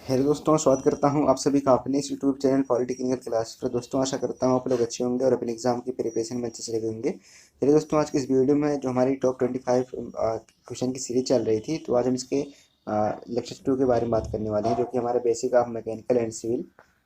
Hello दोस्तों, स्वागत करता हूं आप सभी का अपने इस यूट्यूब चैनल पॉलिटेक्निकल क्लास पर। दोस्तों, आशा करता हूं आप लोग अच्छे होंगे और अपने एग्जाम की प्रिपरेशन में अच्छे से लगे होंगे। चलिए दोस्तों, आज की इस वीडियो में जो हमारी टॉप 25 क्वेश्चन की सीरीज चल रही थी, तो आज हम इसके लेक्चर 2 के बारे में बात करने वाले हैं, जो कि हमारा basic of mechanical and civil,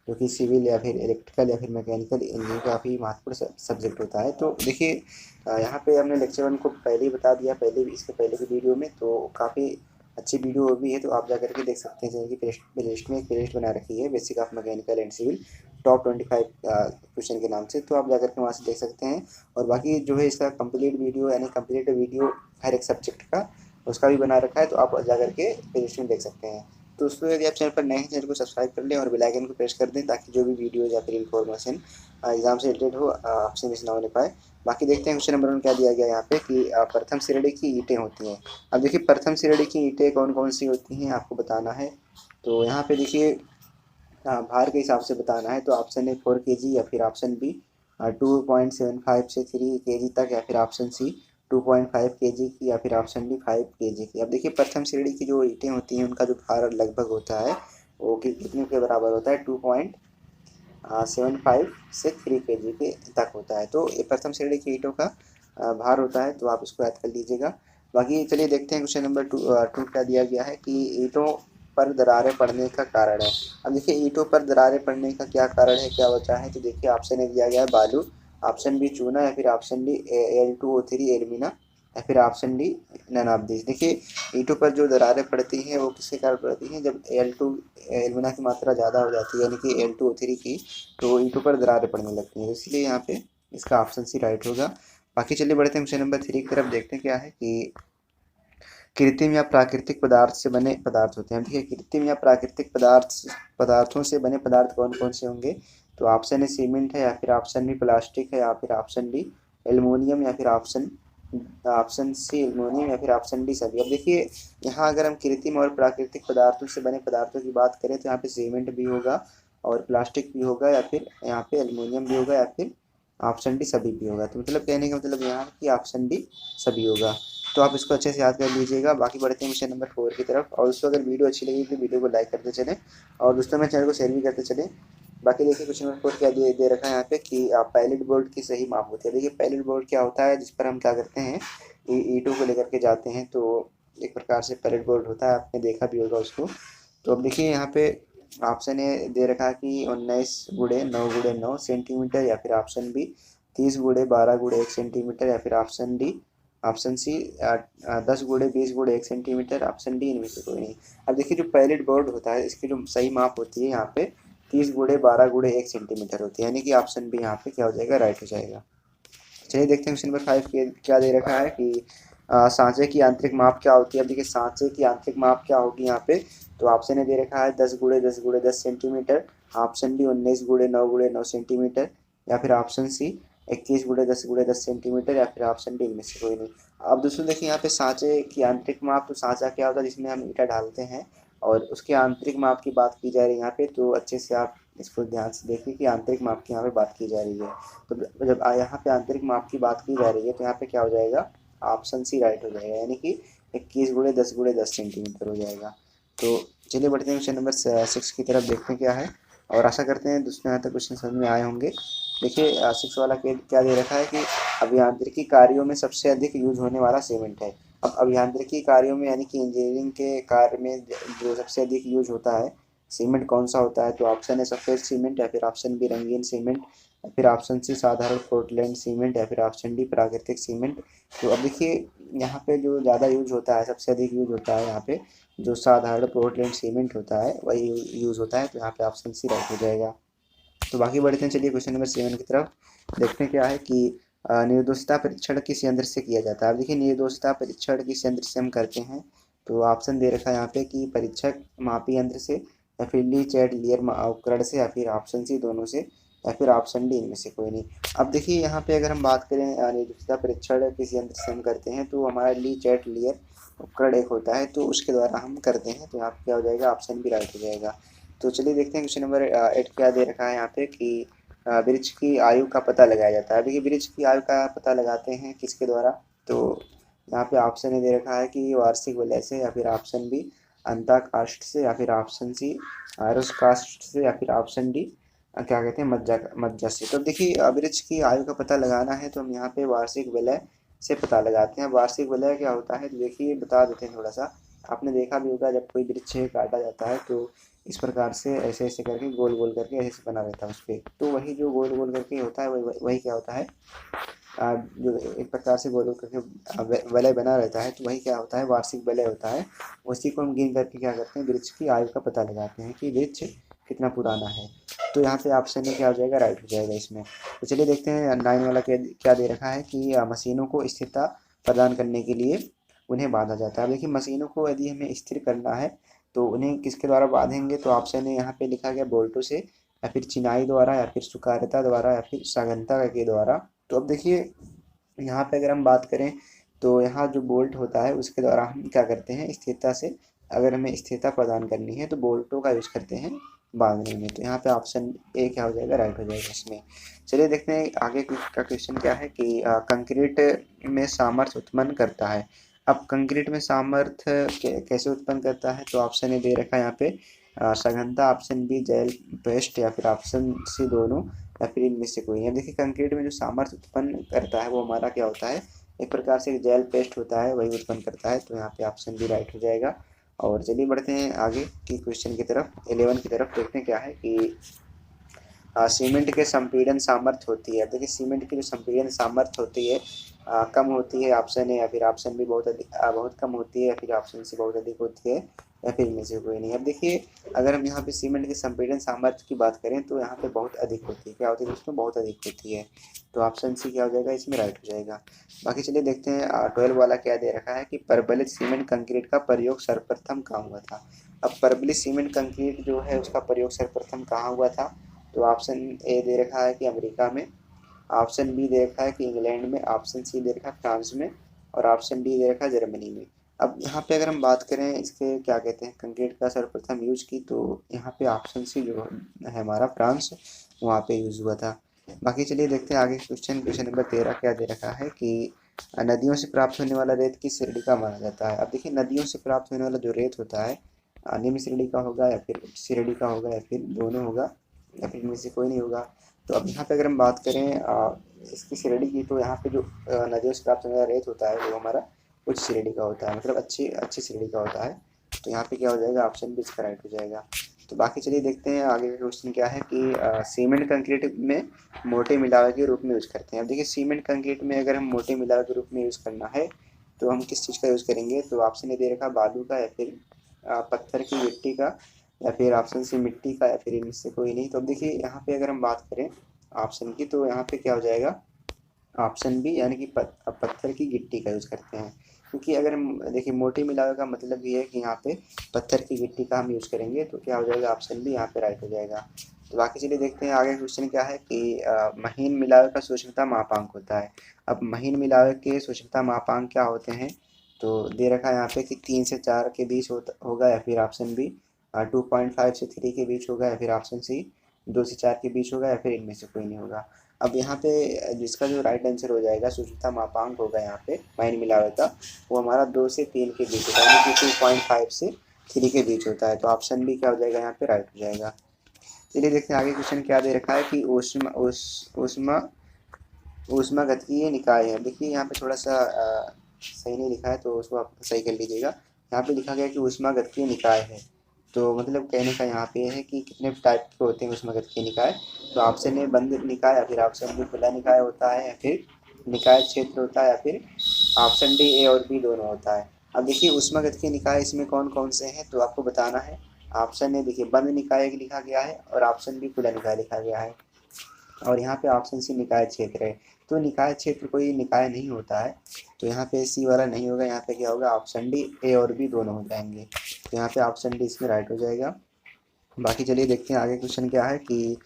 जो कि सिविल या फिर इलेक्ट्रिकल या फिर मैकेनिकल इंजीनियरिंग काफ़ी महत्वपूर्ण सब्जेक्ट होता है। तो देखिए, यहाँ पे हमने लेक्चर 1 को पहले ही बता दिया, पहले भी इसके पहले की वीडियो में, तो काफ़ी अच्छी वीडियो भी है, तो आप जा करके देख सकते हैं। चैनल की प्लेलिस्ट में एक प्लेलिस्ट बना रखी है, basic of mechanical and civil top 25 question के नाम से, तो आप जा करके वहाँ से देख सकते हैं। और बाकी जो है इसका कंप्लीट वीडियो यानी कंप्लीट वीडियो हर एक सब्जेक्ट का उसका भी बना रखा है, तो आप जा करके प्लेलिस्ट में देख सकते हैं। तो दोस्तों, यदि आप चैनल पर नए हैं, चैनल को सब्सक्राइब कर लें और बेल आइकन को प्रेस कर दें, ताकि जो भी वीडियो या फिर इन्फॉर्मेशन एग्जाम से रिलेटेड हो आपसे मिस ना होने पाए। बाकी देखते हैं क्वेश्चन नंबर 1 क्या दिया गया यहाँ पे कि प्रथम श्रेणी की ईंटें होती हैं। अब देखिए, प्रथम श्रेणी की ईंटें कौन कौन सी होती हैं आपको बताना है। तो यहाँ पे देखिए, भार के हिसाब से बताना है, तो ऑप्शन ए 4 kg या फिर ऑप्शन बी 2.75 से 3 kg तक, या फिर ऑप्शन सी 2.5 kg की, या फिर ऑप्शन डी 5 kg की। अब देखिए, प्रथम श्रेणी की जो ईंटें होती हैं उनका जो भार लगभग होता है वो कितने के बराबर होता है, 2.75 से 3 kg के तक होता है। तो ये प्रथम श्रेणी की ईंटों का भार होता है, तो आप इसको याद कर लीजिएगा। बाकी चलिए देखते हैं क्वेश्चन नंबर 2 क्या दिया गया है कि ईंटों पर दरारें पड़ने का कारण है। अब देखिए, ईंटों पर दरारें पड़ने का क्या कारण है, क्या वजह है। तो देखिए, ऑप्शन ए दिया गया है बालू, ऑप्शन बी चूना, या फिर ऑप्शन डी Al2O3 एल्यूमिना, या फिर option D none of this. देखिए, ईंटों पर जो दरारें पड़ती हैं वो किसके कारण पड़ती हैं, जब एल्यूमिना की मात्रा ज़्यादा हो जाती है, यानी कि Al2O3 की, तो ईंटों पर दरारें पड़ने लगती हैं। तो इसलिए यहाँ पे इसका ऑप्शन सी राइट होगा। बाकी चलिए बढ़ते हैं क्वेश्चन नंबर 3 की तरफ, देखते हैं क्या है कि कृत्रिम या प्राकृतिक पदार्थ से बने पदार्थ होते हैं। देखिए, कृत्रिम या प्राकृतिक पदार्थों से बने पदार्थ कौन कौन से होंगे। तो ऑप्शन ए सीमेंट है, या फिर ऑप्शन बी प्लास्टिक है, या फिर ऑप्शन डी एल्युमिनियम, या फिर ऑप्शन ऑप्शन सी एल्युमिनियम, या फिर ऑप्शन डी सभी। अब देखिए, यहाँ अगर हम कृत्रिम और प्राकृतिक पदार्थों से बने पदार्थों की बात करें, तो यहाँ पे सीमेंट भी होगा और प्लास्टिक भी होगा, या फिर यहाँ पे एल्युमिनियम भी होगा, या फिर ऑप्शन डी सभी भी होगा। तो मतलब कहने का मतलब यहाँ की ऑप्शन डी सभी होगा। तो आप इसको अच्छे से याद कर लीजिएगा। बाकी बढ़ते हैं क्वेश्चन नंबर 4 की तरफ। और दोस्तों, अगर वीडियो अच्छी लगी तो वीडियो को लाइक करते चलें, और दोस्तों में चैनल को शेयर भी करते चलें। बाकी देखिए, क्वेश्चन नंबर 4 क्या दे रखा है यहाँ पे कि पैलेट बोर्ड की सही माप होती है। देखिए, पैलेट बोर्ड क्या होता है, जिस पर हम क्या करते हैं, ईंटों को लेकर के जाते हैं, तो एक प्रकार से पैलेट बोर्ड होता है, आपने देखा भी होगा उसको। तो अब देखिए, यहाँ पे ऑप्शन ए दे रखा है कि 19 × 9 × 9 सेंटीमीटर, या फिर ऑप्शन बी 30 × 12 × 1 सेंटीमीटर, या फिर option D option C 10 × 20 × 1 centimetre, option D इनमें से कोई नहीं। अब देखिए, जो पैलेट बोर्ड होता है इसकी जो सही माप होती है यहाँ पे 30 × 12 × 1 सेंटीमीटर होती है, यानी कि ऑप्शन बी यहाँ पे क्या हो जाएगा, राइट हो जाएगा। चलिए देखते हैं क्वेश्चन नंबर 5 के क्या दे रखा है कि सांचे की आंतरिक माप क्या होती है। अब देखिए, सांचे की आंतरिक माप क्या होगी यहाँ पे। तो ऑप्शन ए दे रखा है 10 × 10 × 10 सेंटीमीटर, ऑप्शन डी 19 × 9 × 9 सेंटीमीटर, या फिर ऑप्शन सी 21 × 10 × 10 सेंटीमीटर, या फिर ऑप्शन डी इनमें से कोई नहीं। अब दोस्तों देखिए, यहाँ पे सांचे की आंतरिक माप, तो सांचा क्या होता है जिसमें हम ईंटा डालते हैं, और उसके आंतरिक माप की बात की जा रही है यहाँ पे। तो अच्छे से आप इसको ध्यान से देखिए कि आंतरिक माप की यहाँ पे बात की जा रही है। तो जब यहाँ पे आंतरिक माप की बात की जा रही है, तो यहाँ पे क्या हो जाएगा, ऑप्शन सी राइट हो जाएगा, यानी कि 21 × 10 × 10 सेंटीमीटर हो जाएगा। तो चलिए बढ़ते हैं क्वेश्चन नंबर 6 की तरफ, देखते हैं क्या है। और आशा करते हैं दोस्तों यहाँ तक क्वेश्चन समझ में आए होंगे। देखिए, 6 वाला क्या दे रखा है कि अभियांत्रिकी कार्यों में सबसे अधिक यूज होने वाला सीमेंट है। अब अभियांत्रिकी कार्यों में यानी कि इंजीनियरिंग के कार्य में जो सबसे अधिक यूज होता है सीमेंट कौन सा होता है। तो ऑप्शन है सफ़ेद सीमेंट, या फिर ऑप्शन बी रंगीन सीमेंट, या फिर ऑप्शन सी साधारण पोर्टलैंड सीमेंट, या फिर ऑप्शन डी प्राकृतिक सीमेंट। तो अब देखिए, यहाँ पे जो ज़्यादा यूज होता है, सबसे अधिक यूज होता है यहाँ पे जो साधारण पोर्टलैंड सीमेंट होता है वही यूज होता है। तो यहाँ पे ऑप्शन सी राइट हो जाएगा। तो बाकी बढ़ते हैं, चलिए क्वेश्चन नंबर 7 की तरफ, देखते हैं क्या है कि निर्दोषता परीक्षण किस यंत्र से किया जाता है। अब देखिए, निर्दोषता परीक्षण किस यंत्र से हम करते हैं। तो ऑप्शन दे रखा है यहाँ पे कि परीक्षक मापी यंत्र से, या फिर ली चैट लियर उपकरण से, या फिर ऑप्शन सी दोनों से, या फिर ऑप्शन डी इनमें से कोई नहीं। अब देखिए, यहाँ पे अगर हम बात करें निर्दोषता परीक्षण किस यंत्र से हम करते हैं, तो हमारा ली चैट लियर उपकरण एक होता है, तो उसके द्वारा हम करते हैं। तो यहाँ पे क्या हो जाएगा, ऑप्शन भी राइट हो जाएगा। तो चलिए देखते हैं क्वेश्चन नंबर 8 क्या दे रखा है यहाँ पे कि वृक्ष की आयु का पता लगाया जाता है। देखिए, वृक्ष की आयु का पता लगाते हैं किसके द्वारा। तो यहाँ पे ऑप्शन ए दे रखा है कि वार्षिक वलय से, या फिर ऑप्शन बी अंतःकाष्ठ से, या फिर ऑप्शन सी आयरस कास्ट से, या फिर ऑप्शन डी क्या कहते हैं मज्जा से। तो देखिए वृक्ष की आयु का पता लगाना है तो हम यहाँ पे वार्षिक विलय से पता लगाते हैं। वार्षिक विलय क्या होता है तो देखिए बता देते हैं थोड़ा सा। आपने देखा भी होगा जब कोई वृक्ष काटा जाता है तो इस प्रकार से ऐसे ऐसे करके गोल गोल करके ऐसे बना रहता है उस पर, तो वही जो गोल गोल करके होता है वही क्या होता है जो एक प्रकार से गोल गोल करके वलय बना रहता है, तो वही क्या होता है वार्षिक वलय होता है। उसी को हम गिन करके क्या करते हैं वृक्ष की आयु का पता लगाते हैं कि वृक्ष कितना पुराना है। तो यहाँ पे ऑप्शन ए क्या हो जाएगा, राइट हो जाएगा इसमें। तो चलिए देखते हैं 9 वाला क्या दे रखा है कि मशीनों को स्थिरता प्रदान करने के लिए उन्हें बांधा जाता है। देखिए मशीनों को यदि हमें स्थिर करना है तो उन्हें किसके द्वारा बांधेंगे, तो ऑप्शन है यहाँ पे लिखा गया बोल्टों से, या फिर चिनाई द्वारा, या फिर सुकार्यता द्वारा, या फिर सघनता के द्वारा। तो अब देखिए यहाँ पे अगर हम बात करें तो यहाँ जो बोल्ट होता है उसके द्वारा हम क्या करते हैं स्थिरता से, अगर हमें स्थिरता प्रदान करनी है तो बोल्टों का यूज करते हैं बांधने में। तो यहाँ पे ऑप्शन ए क्या हो जाएगा, राइट हो जाएगा इसमें। चलिए देखते हैं आगे का क्वेश्चन क्या है कि कंक्रीट में सामर्थ्य उत्पन्न करता है। अब कंक्रीट में सामर्थ्य कैसे उत्पन्न करता है, तो ऑप्शन ए दे रखा है यहाँ पे सघनता, ऑप्शन बी जेल पेस्ट, या फिर ऑप्शन सी दोनों, या फिर इनमें से कोई। अब देखिए कंक्रीट में जो सामर्थ्य उत्पन्न करता है वो हमारा क्या होता है, एक प्रकार से जेल पेस्ट होता है, वही उत्पन्न करता है। तो यहाँ पे ऑप्शन बी राइट हो जाएगा। और चलिए बढ़ते हैं आगे की क्वेश्चन की तरफ, 11 की तरफ। देखते हैं क्या है कि सीमेंट के संपीड़न सामर्थ्य होती है। देखिए सीमेंट की जो संपीड़न सामर्थ्य होती है कम होती है, ऑप्शन ए, या फिर ऑप्शन बी बहुत कम होती है, या फिर ऑप्शन सी बहुत अधिक होती है, या फिर इनमें से कोई नहीं। अब देखिए अगर हम यहाँ पे सीमेंट के संपीड़न सामर्थ्य की बात करें तो यहाँ पे बहुत अधिक होती है। क्या होती है दोस्तों, बहुत अधिक होती है। तो ऑप्शन सी क्या हो जाएगा, इसमें राइट हो जाएगा। बाकी चलिए देखते हैं 12 वाला क्या दे रखा है कि परबलित सीमेंट कंक्रीट का प्रयोग सर्वप्रथम कहाँ हुआ था। अब परबलित सीमेंट कंक्रीट जो है उसका प्रयोग सर्वप्रथम कहाँ हुआ था, तो ऑप्शन ए दे रखा है कि अमेरिका में, ऑप्शन बी दे रखा है कि इंग्लैंड में, ऑप्शन सी दे रखा है फ्रांस में, और ऑप्शन डी दे रखा है जर्मनी में। अब यहाँ पे अगर हम बात करें इसके क्या कहते हैं कंक्रीट का सर्वप्रथम यूज की, तो यहाँ पे ऑप्शन सी जो है हमारा फ्रांस, वहाँ पे यूज हुआ था। बाकी चलिए देखते हैं आगे क्वेश्चन नंबर 13 क्या दे रखा है कि नदियों से प्राप्त होने वाला रेत किस श्रेणी का माना जाता है। अब देखिए नदियों से प्राप्त होने वाला जो रेत होता है निम्न श्रेणी का होगा, या फिर उच्च श्रेणी का होगा, या फिर दोनों होगा, या फिर इनमें से कोई नहीं होगा। तो अब यहाँ पे अगर हम बात करें इसकी श्रेणी की, तो यहाँ पे जो नदियों से प्राप्त होने वाला रेत होता है वो हमारा उच्च श्रेणी का होता है, मतलब अच्छी श्रेणी का होता है। तो यहाँ पे क्या हो जाएगा, ऑप्शन बी इसका राइट हो जाएगा। तो बाकी चलिए देखते हैं आगे का क्वेश्चन क्या है कि सीमेंट कंक्रीट में मोटे मिलावे के रूप में यूज करते हैं। अब देखिए सीमेंट कंक्रीट में अगर हम मोटे मिलावे के रूप में यूज करना है तो हम किस चीज़ का यूज़ करेंगे, तो ऑप्शन ए दे रखा बालू का, या फिर पत्थर की गिट्टी का, या फिर ऑप्शन सी मिट्टी का, या फिर इनमें से कोई नहीं। तो अब देखिए यहाँ पे अगर हम बात करें ऑप्शन की, तो यहाँ पे क्या हो जाएगा ऑप्शन बी, यानी कि पत्थर की गिट्टी का यूज़ करते हैं। क्योंकि अगर हम देखिए मोटी मिलावे का मतलब ये है कि यहाँ पे पत्थर की गिट्टी का हम यूज़ करेंगे, तो क्या हो जाएगा ऑप्शन बी यहाँ पे राइट हो जाएगा। तो बाकी चलिए देखते हैं आगे क्वेश्चन क्या है कि महीन मिलावे का सूक्ष्मता मापांक होता है। अब महीन मिलावे के सूक्ष्मता मापांक क्या होते हैं, तो दे रखा है यहाँ पे कि 3 से 4 के बीच होगा, या फिर ऑप्शन बी 2.5 से 3 के बीच होगा, या फिर ऑप्शन सी 2 से 4 के बीच होगा, या फिर इनमें से कोई नहीं होगा। अब यहाँ पे जिसका जो राइट आंसर हो जाएगा सूक्ष्मता मापांक होगा यहाँ पे महीन मिलावे का, वो हमारा 2 से 3 के बीच होता है, यानी कि 2.5 से 3 के बीच होता है। तो ऑप्शन बी क्या हो जाएगा यहाँ पे राइट हो जाएगा। चलिए देखते हैं आगे क्वेश्चन क्या दे रखा है कि ऊष्मागतिकीय निकाय है। देखिए यहाँ पे थोड़ा सा सही नहीं लिखा है तो उसको आप सही कर लीजिएगा। यहाँ पे लिखा गया कि ऊष्मागतिकीय निकाय है, तो मतलब कहने का यहाँ पे है कि कितने टाइप के होते हैं ऊष्मागतिकीय निकाय। तो ऑप्शन ए बंद निकाय, या फिर ऑप्शन बी खुला निकाय होता है, या फिर निकाय क्षेत्र होता है, या फिर ऑप्शन डी ए और बी दोनों होता है। अब देखिए ऊष्मागतिकीय निकाय इसमें कौन कौन से हैं तो आपको बताना है। ऑप्शन ए देखिए बंद निकाय लिखा गया है, और ऑप्शन बी खुला निकाय लिखा गया है, और यहाँ पे ऑप्शन सी निकाय क्षेत्र है। तो निकाय क्षेत्र कोई निकाय नहीं होता है, तो यहाँ पे सी वाला नहीं होगा, यहाँ पे क्या होगा ऑप्शन डी ए और बी दोनों हो जाएंगे। तो यहाँ पे ऑप्शन डी इसमें राइट हो जाएगा। बाकी चलिए देखते हैं आगे क्वेश्चन क्या है कि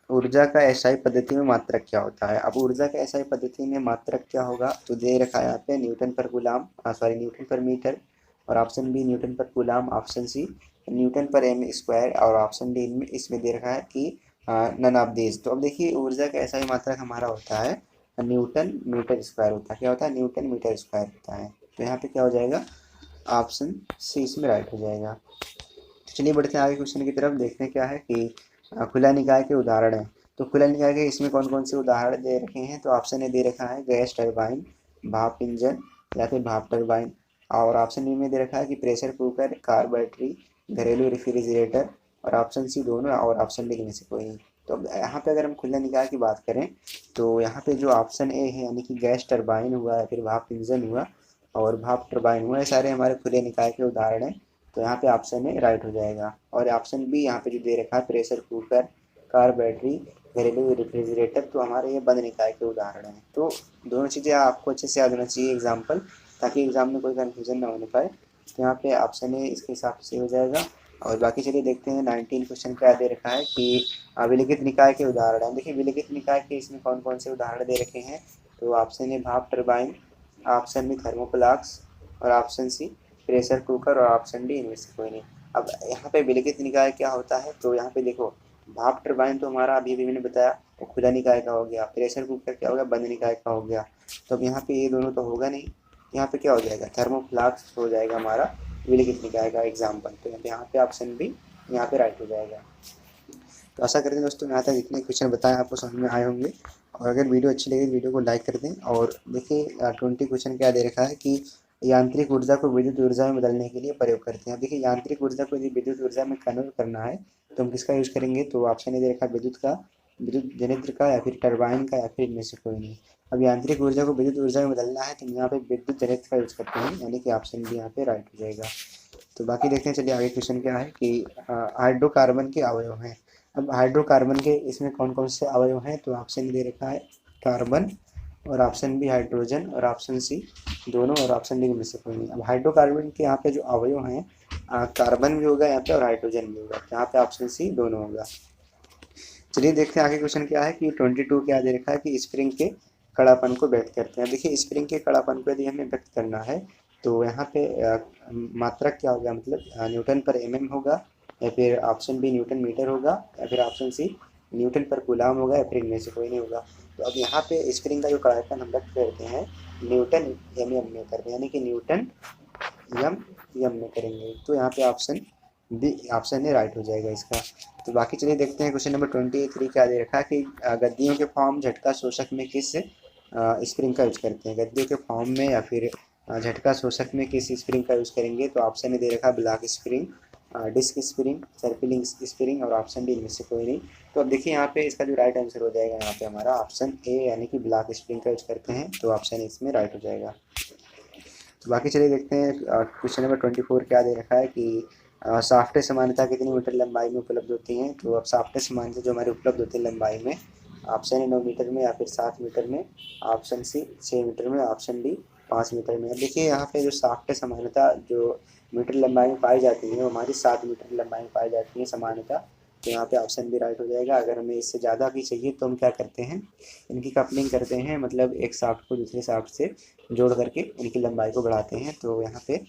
ऊर्जा का एसआई पद्धति में मात्रक क्या होता है। अब ऊर्जा का एसआई पद्धति में मात्रक क्या होगा, तो दे रखा है यहाँ पे न्यूटन पर गुलाम न्यूटन पर मीटर, और ऑप्शन बी न्यूटन पर गुलाम, ऑप्शन सी न्यूटन पर एम स्क्वायर, और ऑप्शन डी इसमें दे रखा है कि नन ऑफ दिस। तो अब देखिए ऊर्जा का एसआई मात्रक हमारा होता है न्यूटन मीटर स्क्वायर होता है। क्या होता है, न्यूटन मीटर स्क्वायर होता है। तो यहाँ पे क्या हो जाएगा ऑप्शन सी इसमें राइट हो जाएगा। तो चलिए बढ़ते हैं आगे क्वेश्चन की तरफ, देखते हैं क्या है कि खुला निकाय के उदाहरण हैं। तो खुला निकाय के इसमें कौन कौन से उदाहरण दे रखे हैं, तो ऑप्शन ए दे रखा है गैस टरबाइन, भाप इंजन या फिर भाप टरबाइन, और ऑप्शन बी में दे रखा है कि प्रेशर कुकर, कार बैटरी, घरेलू रेफ्रिजरेटर, और ऑप्शन सी दोनों, और ऑप्शन डी में से कोई नहीं। तो अब यहाँ पे अगर हम खुला निकाय की बात करें तो यहाँ पे जो ऑप्शन ए है यानी कि गैस टरबाइन हुआ या फिर भाप इंजन हुआ और भाप टरबाइन हुआ, ये सारे हमारे खुले निकाय के उदाहरण हैं। तो यहाँ पे ऑप्शन ए राइट हो जाएगा। और ऑप्शन बी यहाँ पे जो दे रखा है प्रेशर कुकर, कार बैटरी, घरेलू रेफ्रिजरेटर, तो हमारे ये बंद निकाय के उदाहरण हैं। तो दोनों चीज़ें आपको अच्छे से याद होना चाहिए एग्जाम्पल, ताकि एग्जाम में कोई कन्फ्यूजन ना होने पाए। तो यहाँ पे ऑप्शन ए इसके हिसाब से हो जाएगा। और बाकी चलिए देखते हैं 19 क्वेश्चन क्या दे रखा है कि विलिखित निकाय के उदाहरण हैं। देखिए विलिखित निकाय के इसमें कौन कौन से उदाहरण दे रखे हैं, तो ऑप्शन ए भाप टरबाइन, ऑप्शन बी थर्मोप्लाक्स, और ऑप्शन सी प्रेशर कुकर, और ऑप्शन डी इनमें से कोई नहीं। अब यहाँ पे विलिखित निकाय क्या होता है, तो यहाँ पे देखो भाप टरबाइन तो हमारा अभी भी मैंने बताया वो खुला निकाय का हो गया, प्रेशर कुकर क्या हो गया, बंद निकाय का हो गया। तो अब यहाँ पे ये दोनों तो होगा नहीं, यहाँ पे क्या हो जाएगा, थर्मोफ्लास्क हो जाएगा हमारा विलिखित निकाय का एग्जाम्पल। तो यहाँ पे ऑप्शन बी यहाँ पे राइट हो जाएगा। तो आशा करते हैं दोस्तों यहाँ तक जितने क्वेश्चन बताए आपको समझ में आए होंगे। और अगर वीडियो अच्छी लगे तो वीडियो को लाइक कर दें। और देखिए 20 क्वेश्चन क्या दे रखा है कि यांत्रिक ऊर्जा को विद्युत ऊर्जा में बदलने के लिए प्रयोग करते हैं। अब देखिए यांत्रिक ऊर्जा को यदि विद्युत ऊर्जा में कन्वर्ट करना है तो हम किसका यूज़ करेंगे, तो ऑप्शन ए दे रखा है विद्युत का, विद्युत जनित्र का, या फिर टरबाइन का, या फिर इनमें से कोई नहीं। अब यांत्रिक ऊर्जा को विद्युत ऊर्जा में बदलना है तो यहाँ पे विद्युत जनित्र का यूज़ करते हैं, यानी कि ऑप्शन बी यहाँ पे राइट हो जाएगा। तो बाकी देखते हैं, चलिए आगे क्वेश्चन क्या है कि हाइड्रोकार्बन के अवयव हैं। अब हाइड्रोकार्बन के इसमें कौन कौन से अवयव हैं, तो ऑप्शन दे रखा है कार्बन, और ऑप्शन बी हाइड्रोजन, और ऑप्शन सी दोनों, और ऑप्शन डी में से कोई नहीं। अब हाइड्रोकार्बन के यहाँ पे जो अवयव हैं कार्बन भी होगा यहाँ पे और हाइड्रोजन भी होगा, यहाँ पे ऑप्शन सी दोनों होगा। चलिए देखते हैं आगे क्वेश्चन क्या है कि 22 क्या दे रखा है कि स्प्रिंग के कड़ापन को व्यक्त करते हैं। देखिए स्प्रिंग के कड़ापन को यदि हमें व्यक्त करना है तो यहाँ पे मात्रक क्या होगा, मतलब न्यूटन पर एमएम होगा, या फिर ऑप्शन बी न्यूटन मीटर होगा, या फिर ऑप्शन सी न्यूटन पर कूलाम होगा, या फिर इनमें से कोई नहीं होगा। तो अब यहाँ पे स्प्रिंग का जो कड़ापन हम व्यक्त करते हैं न्यूटन एम एम में करते हैं, यानी कि न्यूटन यम यम में करेंगे। तो यहाँ पे option B option A right हो जाएगा इसका। तो बाकी चलिए देखते हैं क्वेश्चन नंबर 23 क्या दे रखा है कि गद्दियों के फॉर्म झटका शोषक में किस स्प्रिंग का यूज करते हैं। गद्दियों के फॉर्म में या फिर झटका शोषक में किस स्प्रिंग का यूज करेंगे, तो ऑप्शन ए दे रखा है ब्लॉक स्प्रिंग, डिस्क स्प्रिंग, सर्पिलिंग स्प्रिंग, और ऑप्शन डी इनमें से कोई नहीं। तो अब देखिए यहाँ पे इसका जो राइट आंसर हो जाएगा यहाँ पे हमारा ऑप्शन ए, यानी कि ब्लॉक स्प्रिंग का यूज करते हैं। तो ऑप्शन इसमें राइट हो जाएगा। तो बाकी चलिए देखते हैं क्वेश्चन नंबर 24 क्या दे रखा है कि साफ्ट समानता कितनी मीटर लंबाई में उपलब्ध होती हैं। तो अब साफ्ट समानता जो हमारी उपलब्ध होती है लंबाई में, ऑप्शन ए 9 मीटर में, या फिर 7 मीटर में, ऑप्शन सी 6 मीटर में, ऑप्शन डी 5 मीटर में। अब देखिए यहाँ पे जो साफ्ट समानता जो मीटर लंबाई में पाई जाती है वो हमारी 7 मीटर लंबाई में पाई जाती है समानता। तो यहाँ पे ऑप्शन बी राइट हो जाएगा। अगर हमें इससे ज़्यादा की चाहिए तो हम क्या करते हैं, इनकी कपलिंग करते हैं, मतलब एक साफ्ट को दूसरे साफ्ट से जोड़ करके इनकी लंबाई को बढ़ाते हैं। तो यहाँ पे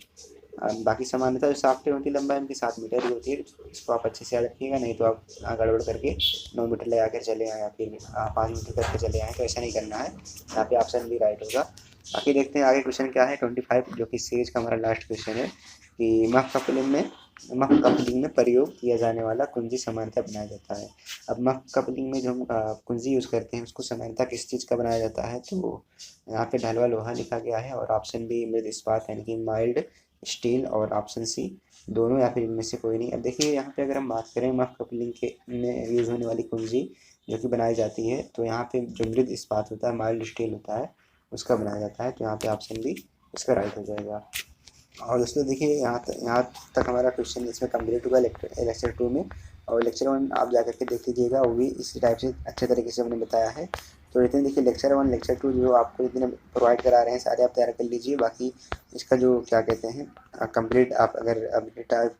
बाकी समानता जो साफ्ट होती है लंबाई उनकी 7 मीटर ही होती है। इसको आप अच्छे से याद रखिएगा, नहीं तो आप गड़बड़ करके 9 मीटर लगा कर चले आए या फिर 5 मीटर करके चले आए, तो ऐसा नहीं करना है। यहाँ पे ऑप्शन भी राइट होगा। बाकी देखते हैं आगे क्वेश्चन क्या है 25, जो कि सीरीज का हमारा लास्ट क्वेश्चन है कि मफ कपलिंग में प्रयोग किया जाने वाला कुंजी समानता बनाया जाता है। अब मफ कपलिंग में जो हम कुंजी यूज़ करते हैं उसको समानता किस चीज़ का बनाया जाता है, तो यहाँ पे ढलवा लोहा लिखा गया है, और ऑप्शन बी मृद इस्पात यानी कि माइल्ड स्टील, और ऑप्शन सी दोनों या फिर इनमें से कोई नहीं। अब देखिए यहाँ पे अगर हम बात करें मफ कपलिंग के में यूज़ होने वाली कुंजी जो कि बनाई जाती है, तो यहाँ पे जो मृद इस्पात होता है, माइल्ड स्टील होता है, उसका बनाया जाता है। तो यहाँ पे ऑप्शन बी इसका राइट हो जाएगा। और दोस्तों देखिए यहाँ तक हमारा क्वेश्चन इसमें कम्प्लीट हुआ लेक्चर 2 में। और लेक्चर 1 आप जा करके देख लीजिएगा, वो भी इसी टाइप से अच्छे तरीके से हमने बताया है। तो इतने देखिए लेक्चर 1 लेक्चर 2 जो आपको इतने प्रोवाइड करा रहे हैं सारे आप तैयार कर लीजिए। बाकी इसका जो क्या कहते हैं कंप्लीट आप अगर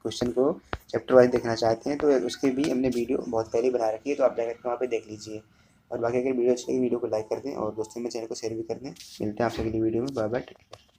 क्वेश्चन को चैप्टर वाइज देखना चाहते हैं तो उसकी भी हमने वीडियो बहुत पहले बना रखी है, तो आप जा करके वहाँ पर देख लीजिए। और बाकी अगर वीडियो अच्छी लगी वीडियो को लाइक कर दें और दोस्तों में चैनल को शेयर भी कर दें। मिलते हैं आप अगली वीडियो में। Bye bye.